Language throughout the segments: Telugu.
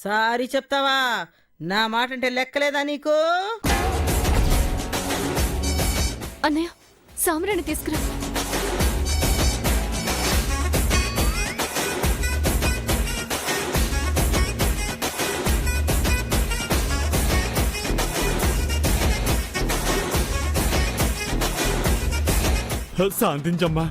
సారీ చెప్తావా? నా మాట అంటే లెక్కలేదా నీకు? అన్నయ్య, సామరాన్ని తీసుకురా. శాంతించమ్మా.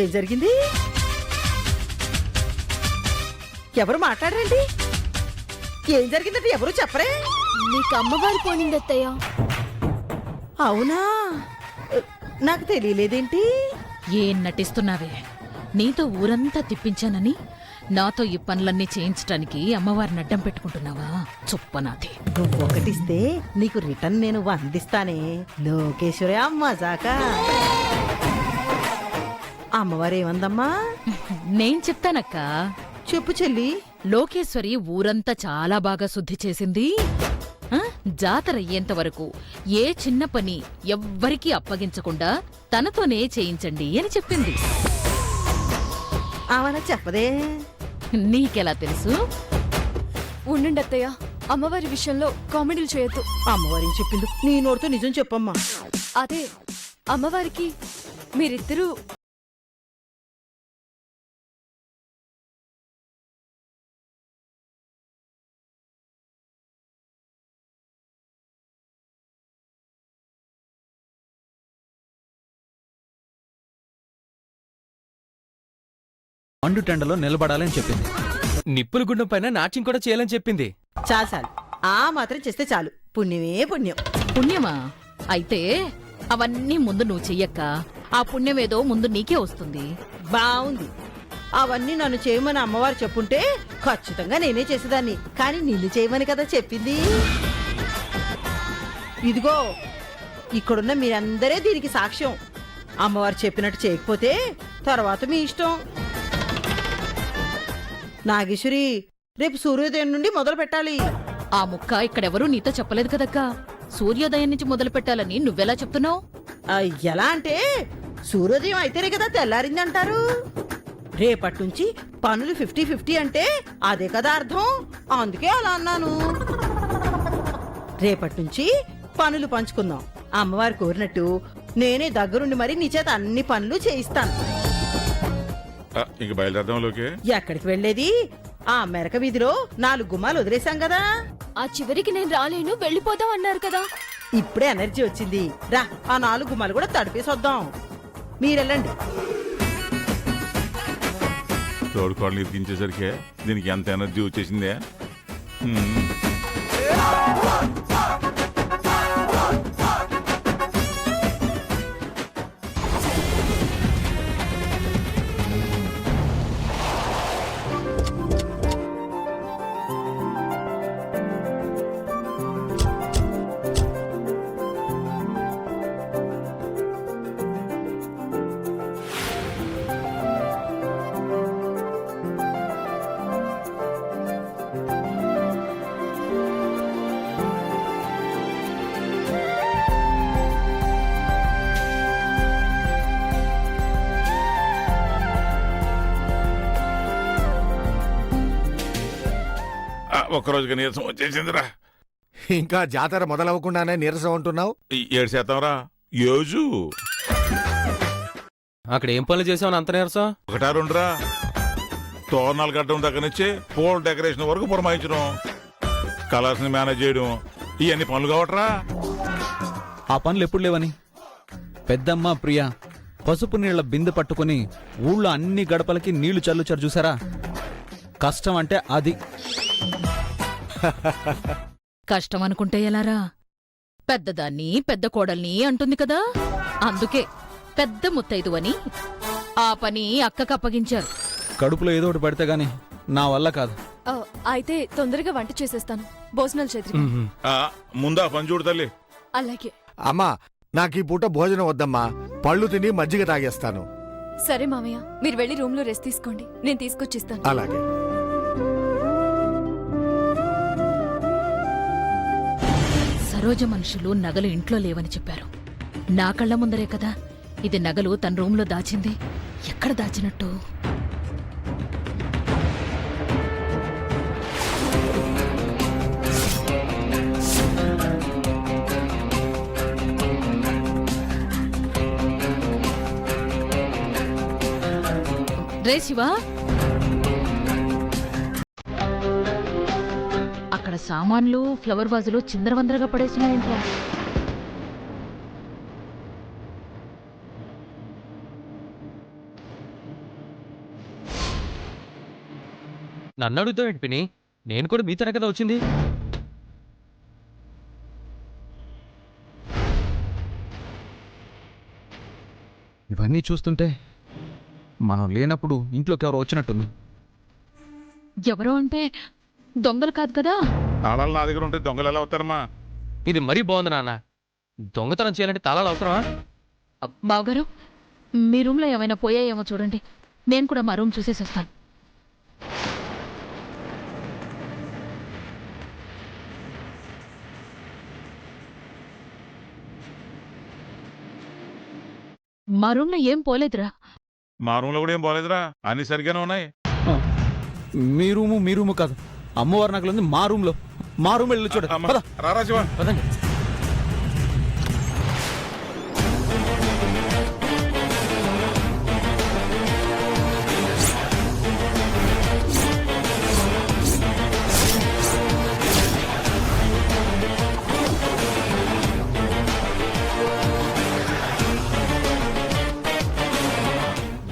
ఏం జరిగింది? ఎవరు మాట్లాడరండి? ఏం జరిగిందంటే ఎవరు చెప్పరే? నీకు అమ్మవారు పోనింది అత్తయ్య. అవునా? నాకు తెలియలేదేంటి? ఏం నటిస్తున్నావే? నీతో ఊరంతా తిప్పించానని నాతో ఈ పనులన్నీ చేయించటానికి అమ్మవారిని అడ్డం పెట్టుకుంటున్నావా? చుప్పనాథి. నువ్వొకటిస్తే నీకు రిటర్న్ నేను 100 ఇస్తానే. లోకేశ్వరి మజాక. అమ్మవారు ఏమందమ్మా? నేను చెప్తానక్క. చెప్పు చెల్లి. లోకేశ్వరి ఊరంతా చాలా బాగా శుద్ధి చేసింది. జాతర అయ్యేంత వరకు ఏ చిన్న పని ఎవ్వరికీ అప్పగించకుండా తనతోనే చేయించండి అని చెప్పింది. ఆమె చెప్పదే. నీకెలా తెలుసు? ఉండండి అత్తయ్య, అమ్మవారి విషయంలో కామెడీలు చేయొద్దు. అమ్మవారి చెప్పింది నీ నోటితో నిజం చెప్పమ్మా. అదే అమ్మవారికి మీరిద్దరూ మండు టెండలో నిలబడాలని చెప్పింది. నిప్పుల గుండం పైన నాట్యం కూడా చేయాలని చెప్పింది. చాలు చాలు, ఆ మాత్రం చేస్తే చాలు. పుణ్యమే పుణ్యం. పుణ్యమా? అయితే అవన్నీ ముందు నువ్వు చెయ్యక్క. ఆ పుణ్యమేదో ముందు నీకే వస్తుంది. బావుంది. అవన్నీ నన్ను చేయమని అమ్మవారు చెప్పుంటే ఖచ్చితంగా నేనే చేసేదాన్ని. కానీ నిన్ను చేయమని కదా చెప్పింది. ఇదిగో ఇక్కడున్న మీరందరే దీనికి సాక్ష్యం. అమ్మవారు చెప్పినట్టు చేయకపోతే తర్వాత మీ ఇష్టం. నాగేశ్వరి, రేపు సూర్యోదయం నుండి మొదలు పెట్టాలి. ఆ ముక్క ఇక్కడెవరూ నీతో చెప్పలేదు కదక్కా. సూర్యోదయం నుంచి మొదలు పెట్టాలని నువ్వెలా చెప్తున్నావు? ఎలా అంటే సూర్యోదయం అయితేనే కదా తెల్లారిందంటారు. రేపటి నుంచి పనులు 50-50 అంటే అదే కదా అర్థం. అందుకే అలా అన్నాను. రేపటి నుంచి పనులు పంచుకుందాం. అమ్మవారు కోరినట్టు నేనే దగ్గరుండి మరి నీ చేత అన్ని పనులు చేయిస్తాను. ఇంక బయలుదేరదాం. లోకే ఎక్కడికి వెళ్లేది? ఆ మెరక వీధిలో 4 గుమ్మాలు వదిలేశాం కదా. ఆ చివరికి నేను రాలేను, వెళ్ళిపోదాం అన్నారు కదా. ఇప్పుడే ఎనర్జీ వచ్చింది. రా, ఆ 4 గుమ్మాలు కూడా తడిపేసొద్దాం. మీరెళ్ళండి. తోడుకోడలు ఇరికించేసరికి దీనికి ఎంత ఎనర్జీ వచ్చేసిందే. ఒక్కరోజుగా నీరసం వచ్చేసిందిరా. ఇంకా జాతర మొదలవ్వకుండానే నీరసం ఉంటున్నావు. 7% రా. యోజు అక్కడ ఏం పనులు చేసావు అంత నీరసం? 1-2 రా. తోరణాలు కట్టడం దగ్గర నుంచి పూల డెకరేషన్ వరకు పురమాయించడం, కలర్స్ ని మేనేజ్ చేయడం, ఇవన్నీ పనులు కావట్రా. ఆ పనులు ఎప్పుడు లేవని పెద్దమ్మ ప్రియ పసుపు నీళ్ల బిందె పట్టుకుని ఊళ్ళో అన్ని గడపలకి నీళ్లు చల్లుచారు చూసారా? కష్టం అంటే అది. కష్టం అనుకుంటే ఎలారా? పెద్దదాన్ని పెద్ద కోడల్ని అంటుంది కదా. అందుకే పెద్ద ముత్తైదు అని ఆ పని అక్కకప్పగించారు. కడుపులో ఏదో ఒకటి పడితే గాని నా వల్ల కాదు. ఆ, అయితే తొందరగా వంట చేసేస్తాను. భోజనాలు చేద్దాం. ఆ, ముందా పని చూడు తల్లి. అలాగే. అమ్మా నాకు ఈ పూట భోజనం వద్దమ్మా, పళ్ళు తిని మజ్జిగ తాగేస్తాను. సరే మామయ్య, మీరు వెళ్ళి రూమ్ లో రెస్ట్ తీసుకోండి, నేను తీసుకొచ్చిస్తాను. అలాగే. సరోజ మనుషులు నగలు ఇంట్లో లేవని చెప్పారు. నా కళ్ళ ముందరే కదా ఇది నగలు తన రూంలో దాచింది. ఎక్కడ దాచినట్టు? రే శివా, అక్కడ సామాన్లు ఫ్లవర్ వాజులు చిందరవందరగా పడేసినాయంట్రా. నన్ను అడుగుతావు ఏంటి పిన్ని? నేను కూడా మీతోనే కదా వచ్చింది. ఇవన్నీ చూస్తుంటే మనం లేనప్పుడు ఇంట్లోకి ఎవరో వచ్చినట్టుంది. ఎవరో అంటే దొంగలు కాదు కదా? తాళాలు నా దగ్గర ఉంటే దొంగలు ఎలా అవుతారమ్మా? ఇది మరీ బాగుంది నాన్న. దొంగతనం చేయాలంటే తాళాలు అవసరమా? బావగారు, మీ రూమ్లో ఏమైనా పోయాయేమో చూడండి. నేను కూడా మా రూమ్ చూసేసి వస్తాను. మా రూమ్లో ఏం పోలేదురా. మా రూమ్ లో కూడా ఏం బాలేదురా, అన్ని సరిగానే ఉన్నాయి. మీ రూము కాదు, అమ్మవారి నగలు ఉంది మా రూమ్ లో. మా రూమ్ వెళ్ళి చూడ. అమ్మ, రారా శివ. పదండి.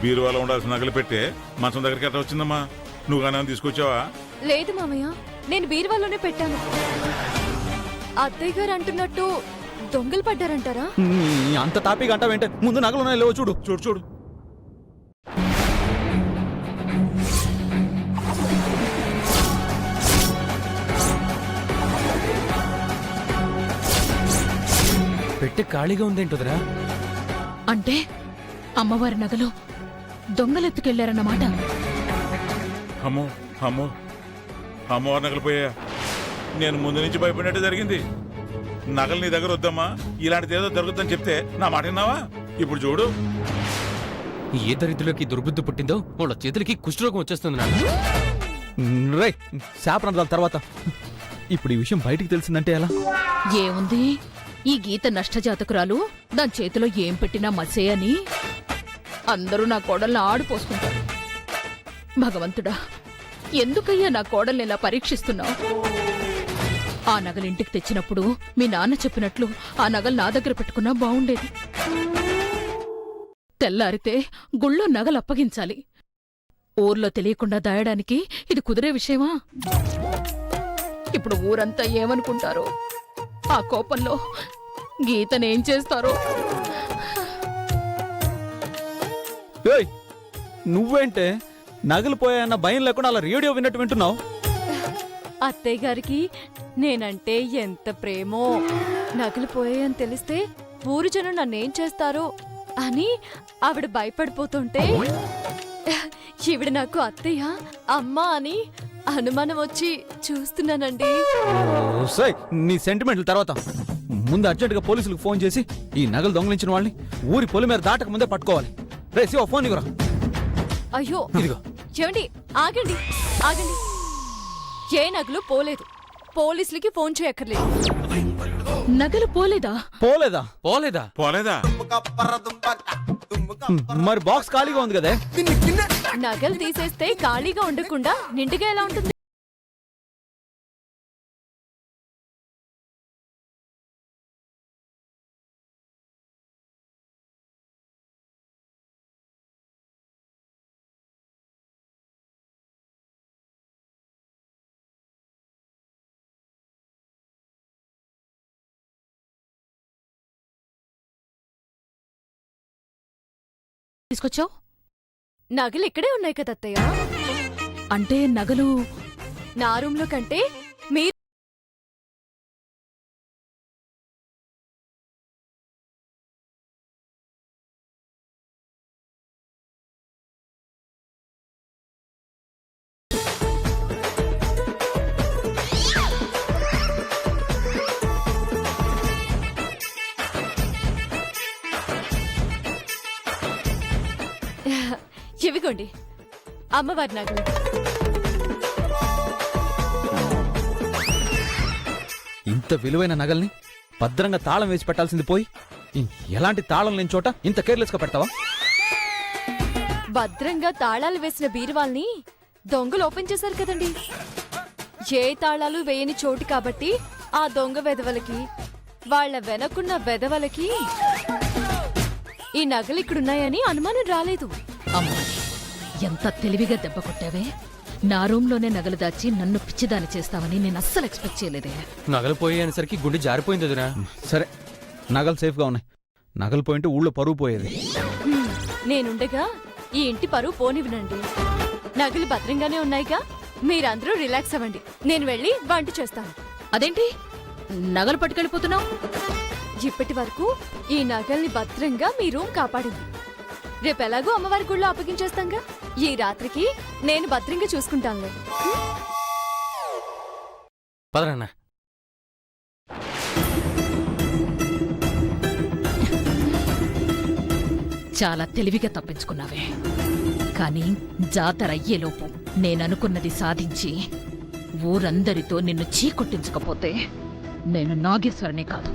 బీరువాలో ఉండాల్సిన నగలు పెట్టే మంచం దగ్గరికి ఎట్లా వచ్చిందమ్మా? నువ్వు కానీ తీసుకొచ్చావా? లేదు మామయ్య, నేను బీరువాలోనే పెట్టాను. అత్తయ్య గారు అంటున్నట్టు దొంగలు పడ్డారంటారా? అంత తాపిగా అంటావేంటే? ముందు నగలు ఉన్నాయి లేవో చూడు. చూడు చూడు. పెట్టి ఖాళీగా ఉందేంటోదరా? అంటే అమ్మవారి నగలు దొంగలెత్తుకెళ్లారన్నమాట. అమ్మో అమ్మో, అమ్మవారి నగలు పోయా. నేను ముందు నుంచి భయపడినట్టు జరిగింది. నగలు నీ దగ్గర వద్దమ్మా, ఇలాంటిది ఏదో జరుగుతుందని చెప్తే నా మాట విన్నావా? ఇప్పుడు చూడు. ఏ దరిద్రులకి దుర్బుద్ధి పుట్టిందో వాళ్ళ చేతులకి కుష్ఠరోగం వచ్చేస్తుంది నాన్న. రే శాపనందాల తర్వాత ఇప్పుడు ఈ విషయం బయటికి తెలిసిందంటే ఎలా? ఏముంది, ఈ గీత నష్టజాతకురాలు దాని చేతిలో ఏం పెట్టినా మసే అని అందరూ నా కోడల్ని ఆడిపోసుకుంటారు. భగవంతుడా, ఎందుకయ్యా నా కోడల్ని ఇలా పరీక్షిస్తున్నావు? ఆ నగలింటికి తెచ్చినప్పుడు మీ నాన్న చెప్పినట్లు ఆ నగలు నా దగ్గర పెట్టుకున్నా బావుండేది. తెల్లారితే గుళ్ళో నగలు అప్పగించాలి. ఊర్లో తెలియకుండా దాయడానికి ఇది కుదిరే విషయమా? ఇప్పుడు ఊరంతా ఏమనుకుంటారో? ఆ కోపంలో గీతనేం చేస్తారో? ఏయ్, నువ్వేంటే నగలు పోయాయన్న భయం లేకుండా అలా రేడియో విన్నట్టు వింటున్నావు? అత్తయ్య గారికి నేనంటే ఎంత ప్రేమో. నగలు పోయాయని తెలిస్తే ఊరు జనం నన్నేం చేస్తారో అని ఆవిడ భయపడిపోతుంటే ఈవిడ నాకు అత్తయ్య అమ్మా అని అనుమానం వచ్చి చూస్తున్నానండి. ఓసై, నీ సెంటిమెంట్ల తర్వాత ముందు అర్జెంటుగా పోలీసులకు ఫోన్ చేసి ఈ నగలు దొంగలించిన వాళ్ళని ఊరి పొలి మీద దాటక ముందే పట్టుకోవాలి. రే శివ, ఫోన్ ఇవ్వరా. అయ్యో, ఇదిగో. ఏమండి, ఆగండి ఆగండి. ఏ నగలు పోలేదు, పోలీసులకి ఫోన్ చేయక్కర్లేదు. నగలు పోలేదా? పోలేదా? పోలేదా? పోలేదా? మరి బాక్స్ ఖాళీగా ఉంది కదే. నగలు తీసేస్తే ఖాళీగా ఉండకుండా నిండుగా ఎలా ఉంటుంది? తీసుకొచ్చావు? నగలు ఇక్కడే ఉన్నాయి కదా అత్తయ్య. అంటే నగలు నా రూమ్ లో కంటే మీ ఇవిగోండి అమ్మవారి నగలు. ఇంత విలువైన నగల్ని భద్రంగా తాళం వేసి పెట్టాల్సింది పోయి ఎలాంటి తాళం లేని చోట ఇంత కేర్లెస్ గా పెడతావా? భద్రంగా తాళాలు వేసిన బీరువాల్ని దొంగలు ఓపెన్ చేశారు కదండి. ఏ తాళాలు వేయని చోటు కాబట్టి ఆ దొంగ వెధవలకి, వాళ్ళ వెనకున్న వెధవలకి ఈ నగలు ఇక్కడున్నాయని అనుమానం రాలేదు. అమ్మా, ఎంత తెలివిగా దెబ్బ కొట్టావే. నా రూంలోనే నగలు దాచి నన్ను పిచ్చిదాని చేస్తావని నేను అస్సలు ఎక్స్పెక్ట్ చేయలేదే. నగలు పోయి అనేసరికి గుండె జారిపోయింది వదినా. సరే, నగలు సేఫ్ గా ఉన్నాయి. నగలు పోయింటే ఊళ్ళో పరువు పోయేది. నేనుండగా ఈ ఇంటి పరువు పోనివ్వనండి. నగలు భద్రంగానే ఉన్నాయిగా, మీరందరూ రిలాక్స్ అవ్వండి. నేను వెళ్ళి వంట చేస్తాను. అదేంటి నగలు పట్టుకెళ్ళిపోతున్నావు? ఇప్పటి వరకు ఈ నగల్ని భద్రంగా మీ రూమ్ కాపాడింది. రేపెలాగూ అమ్మవారి గుళ్ళో అప్పగించేస్తాంగా, ఈ రాత్రికి నేను భద్రంగా చూసుకుంటానులే. పదరన్నా. చాలా తెలివిగా తప్పించుకున్నావే. కానీ జాతర అయ్యేలోపు నేననుకున్నది సాధించి ఊరందరితో నిన్ను చీకొట్టించకపోతే నేను నాగేశ్వరనే కాదు.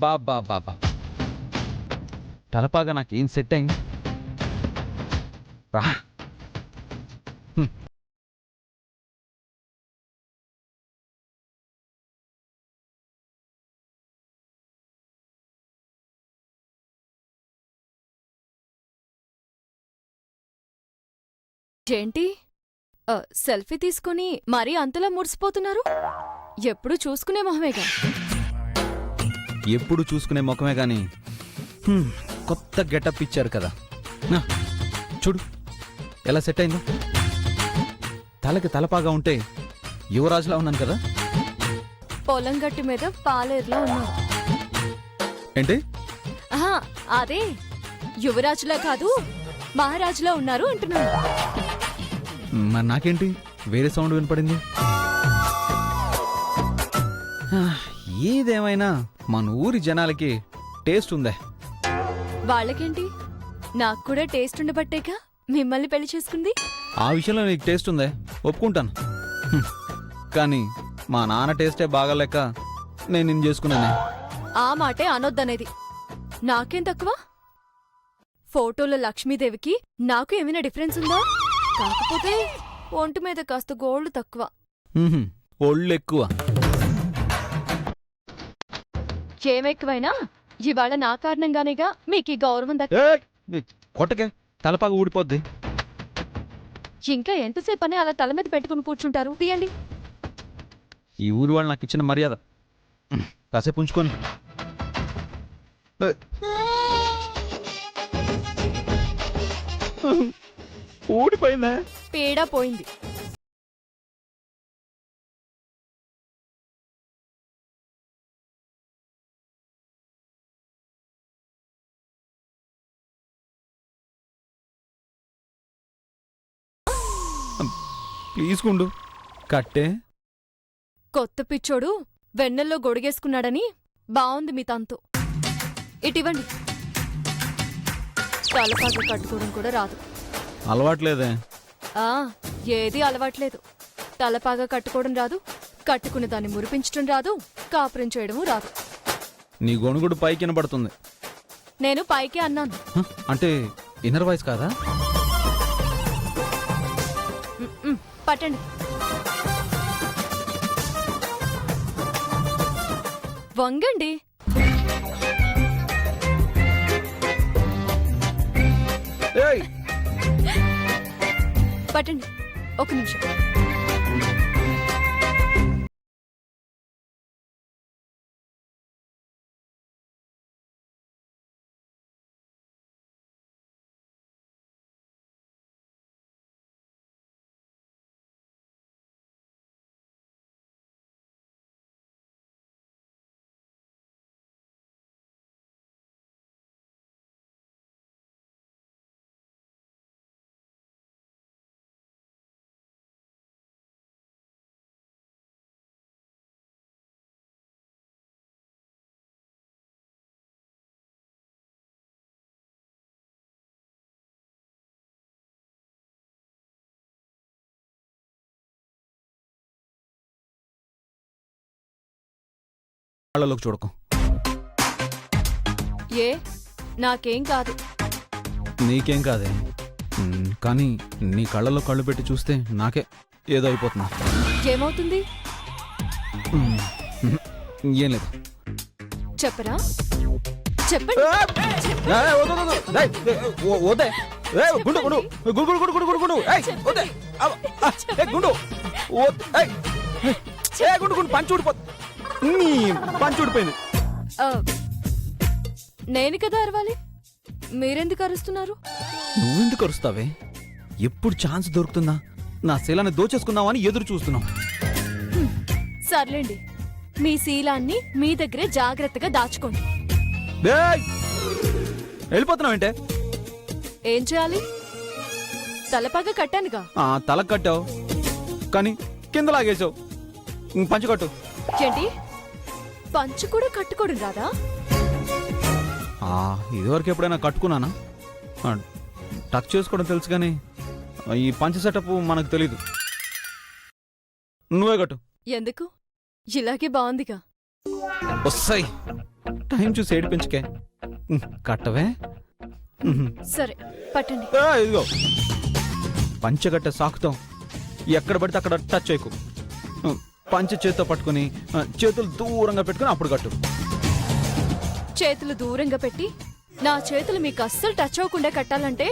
బాబా బాబా, తలపాగా నాకేం సెట్ అయింది రా. ఏంటి సెల్ఫీ తీసుకుని మరీ అంతలా ముడిసిపోతున్నారు? ఎప్పుడు చూసుకునే మొహమేగా. ఎప్పుడు చూసుకునే ముఖమే గాని కొత్త గెటప్ ఇచ్చారు కదా. నా, చూడు ఎలా సెట్ అయిందో. తలకి తలపాగా ఉంటే యువరాజులా ఉన్నాను కదా. పొలం గట్టు మీద పాలేరులా ఉన్నారు. ఏంటి? ఆహా, అదే యువరాజులా కాదు మహారాజులా ఉన్నారు అంటున్నాను. మరి నాకేంటి వేరే సౌండ్ వినపడింది? ఏదేమైనా మన ఊరి జనాలకి టేస్ట్ ఉందే. వాళ్ళకేంటి, నాకు కూడా టేస్ట్ ఉండబట్టేగా మిమ్మల్ని పెళ్లి చేసుకుంది. ఆ విషయంలో నీకు టేస్ట్ ఉందే, ఒప్పుకుంటాను. కానీ మా నాన్న టేస్టే బాగాలేక నేను నిన్ను చేసుకున్నానే. ఆ మాటే అనొద్దనేది. నాకేం తక్కువ? ఫోటోలో లక్ష్మీదేవికి నాకు ఏమైనా డిఫరెన్స్ ఉందా? కాకపోతే ఒంటి మీద కాస్త గోల్డ్ తక్కువ. ఒళ్ళు ఎక్కువ. ఏమెక్కువైనా ఇవాళ నా కారణంగానేగా మీకు ఈ గౌరవం కొట్టకే, తలపాగా ఊడిపోద్ది. ఇంకా ఎంతసేపు అని అలా తల మీద పెట్టుకుని కూర్చుంటారు? తీయండి. ఈ ఊరి వాళ్ళు నాకు ఇచ్చిన మర్యాద కాసేపు ఉంచుకొని. ఊడిపోయిందా? పేడా పోయింది. ప్లీజ్ గుండు కట్టే. కొత్త పిచ్చోడు వెన్నెల్లో గొడిగేసుకున్నాడని బావుంది మీ తంతు. ఇటివ్వండి. తలపాగా కట్టుకోవడం కూడా రాదు. అలవాట్లేదే. ఆ ఏది అలవాట్లేదు. తలపాగా కట్టుకోవడం రాదు, కట్టుకున్న దాన్ని మురిపించడం రాదు, కాపురం చేయడము రాదు. నీ గొణుగుడు పైకి వినబడుతుంది. నేను పైకి అన్నాను. అంటే ఇన్నర్ వాయిస్ కాదా? పట్టండి. వంగండి. పట్టండి. ఒక నిమిషం. కళ్ళలోకి చూడకు. ఏ నాకేం కాదు. నీకేం కాదే, కానీ నీ కళ్ళలో కళ్ళు పెట్టి చూస్తే నాకే ఏదో అయిపోతున్నా. ఏమవుతుంది ఏం లేదు. చెప్పరా? చెప్పండి. పంచూడిపోయింది. ఆ, నేను కదా అరవాలి, మీరెందుకు అరుస్తున్నారు? నువ్వెందుకు అరుస్తావే? ఎప్పుడు ఛాన్స్ దొరుకుతుందా నా శీలాన్ని దోచేసుకుందామని ఎదురు చూస్తున్నావు. సర్లేండి, మీ శీలాన్ని మీ దగ్గరే జాగ్రత్తగా దాచుకోండి. వెళ్ళిపోతున్నావంటే? ఏం చేయాలి? తలపాగా కట్టానుగా. తల కట్టావు కానీ కింద లాగేసావు. పంచకట్టు. ఏంటి, పంచు కూడా కట్టుకోవడం రాదా? ఇదివరకు ఎప్పుడైనా కట్టుకున్నానా? టచ్ చేసుకోవడం తెలుసు కానీ ఈ పంచ సెటప్ మనకు తెలీదు. నువ్వే కట్టు. ఎందుకు? ఇలాగే బాగుందిగా. వస్తాయి టైం చూసి ఏడిపించకే. కట్టవే. సరే పట్టండి. ఇదిగో పంచగట్ట సాకుతాం ఎక్కడ పడితే అక్కడ టచ్ చేయకు. పంచ చేత్తో పట్టుకుని చేతులు దూరంగా పెట్టుకుని అప్పుడు కట్టు. చేతులు దూరంగా పెట్టి నా చేతులు మీకు అస్సలు టచ్ అవ్వకుండా కట్టాలంటే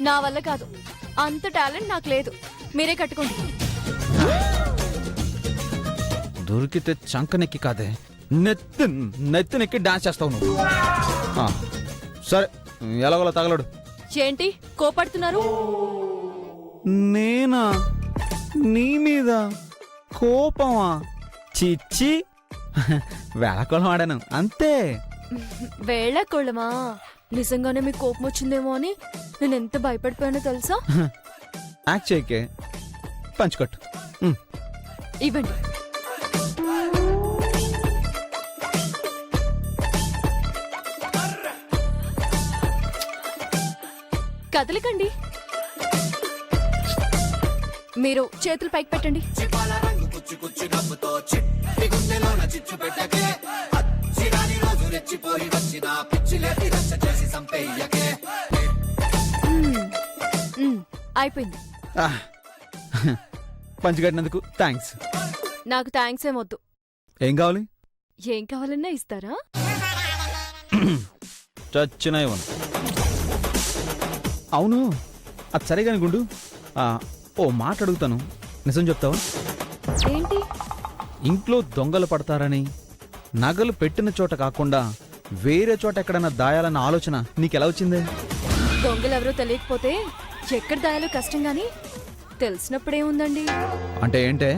నా వల్ల కాదు. అంత టాలెంట్ నాకు లేదు. మీరే కట్టుకోండి. దొరికితే చంకనెక్కి కాదే నెత్తినెక్కి డాన్స్ చేస్తావు నువ్వు. సరే ఎలాగోలా తగలడు. ఏంటి కోపడుతున్నారు? నేనా నీ మీద కోపమా? చిచ్చి వేళకోళం ఆడాను అంతే. వేళకోళమా? నిజంగానే మీకు కోపం వచ్చిందేమో అని నేను ఎంత భయపడిపోయానో తెలుసా? యాక్ట్ చేయకే. పంచుకట్టు. ఇవ్వండి. కదలకండి. మీరు చేతులు పైకి పెట్టండి. అయిపోయింది. పంచుకట్టినందుకు థ్యాంక్స్. నాకు థ్యాంక్స్ ఏమొద్దు. ఏం కావాలి? ఏం కావాలన్నా ఇస్తారా? చచ్చిన ఇవ్వను. అవును అది సరే కాని గుండు, ఓ మాట అడుగుతాను, నిజం చెప్తావా? ఏంటి? ఇంట్లో దొంగలు పడతారని నగలు పెట్టిన చోట కాకుండా వేరే చోట ఎక్కడైనా దాయాలన్న ఆలోచన నీకెలా వచ్చిందే? దొంగలెవరో తెలియకపోతే ఎక్కడ దాయాలో కష్టం గాని తెలిసినప్పుడేముందండి. అంటే ఏంటే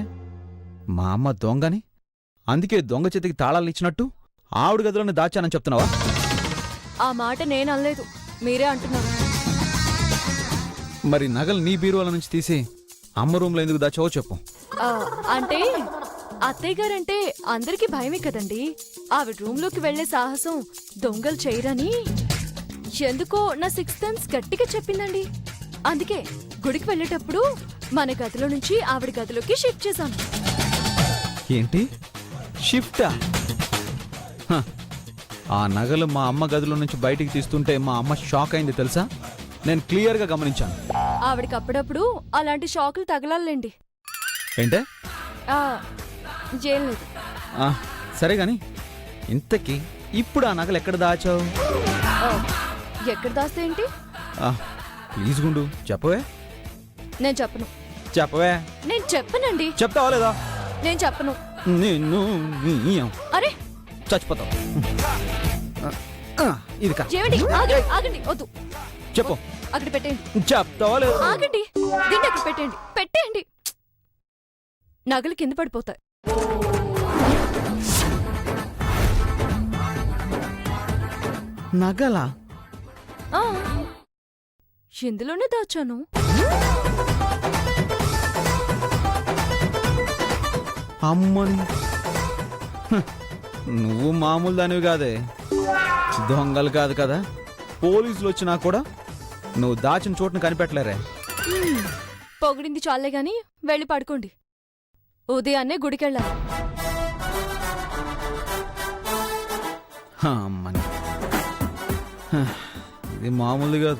మా అమ్మ దొంగని అందుకే దొంగ చేతికి తాళాలు ఇచ్చినట్టు ఆవిడ గదిలోనే దాచానని చెప్తున్నావా? ఆ మాట నేను అనలేదు, మీరే అంటున్నారు. మరి నగలు నీ బీరువాల నుంచి తీసి అమ్మ రూమ్లో ఎందుకు దాచావో చెప్పు. అంటే అత్తయ్య గారంటే అందరికీ భయమే కదండి. ఆవిడ రూమ్లోకి వెళ్లే సాహసం దొంగలు చేయరని ఎందుకో నా సిక్స్త్ సెన్స్ గట్టిగా చెప్పిందండి. అందుకే గుడికి వెళ్ళేటప్పుడు మన గదిలో నుంచి ఆవిడ గదిలోకి షిఫ్ట్ చేశాను. ఏంటి షిఫ్టా? ఆ నగలు మా అమ్మ గదిలో నుంచి బయటికి తీస్తుంటే మా అమ్మ షాక్ అయింది తెలుసా? నేను క్లియర్గా గమనించాను. ఆవిడకి అప్పుడప్పుడు అలాంటి షాకులు తగలాలండి. ఏంటే? ఏం లేదు. సరే గాని ఇంతకీ ఇప్పుడు ఆ నగలు ఎక్కడ దాచావు? ఎక్కడ దాస్తే ఏంటి? ప్లీజ్ గుండు చెప్పవే. నేను చెప్పను. చెప్పవే. నేను చెప్పనండి. చెప్తావా లేదా? నేను చెప్పను. నిన్ను అరే చచ్చిపోతావు. ఇది కా ఏమండి? ఆగండి, వద్దు. చెప్పు. అక్కడ పెట్టేయండి. చెప్తావా లేదా? ఆగండి, దీన్ని అక్కడ పెట్టేయండి. పెట్టేయండి. నగలు కింద పడిపోతాయి. నగలా? ఇందులోనే దాచాను. అమ్మని నువ్వు మామూలు దానివి కాదే. దొంగలు కాదు కదా, పోలీసులు వచ్చినా కూడా నువ్వు దాచిన చోటును కనిపెట్టలేరే. పొగిడింది చాలే గాని వెళ్ళి పడుకోండి. ఉదయాన్నే గుడికెళ్ళాలి. అమ్మని ఇది మామూలుగా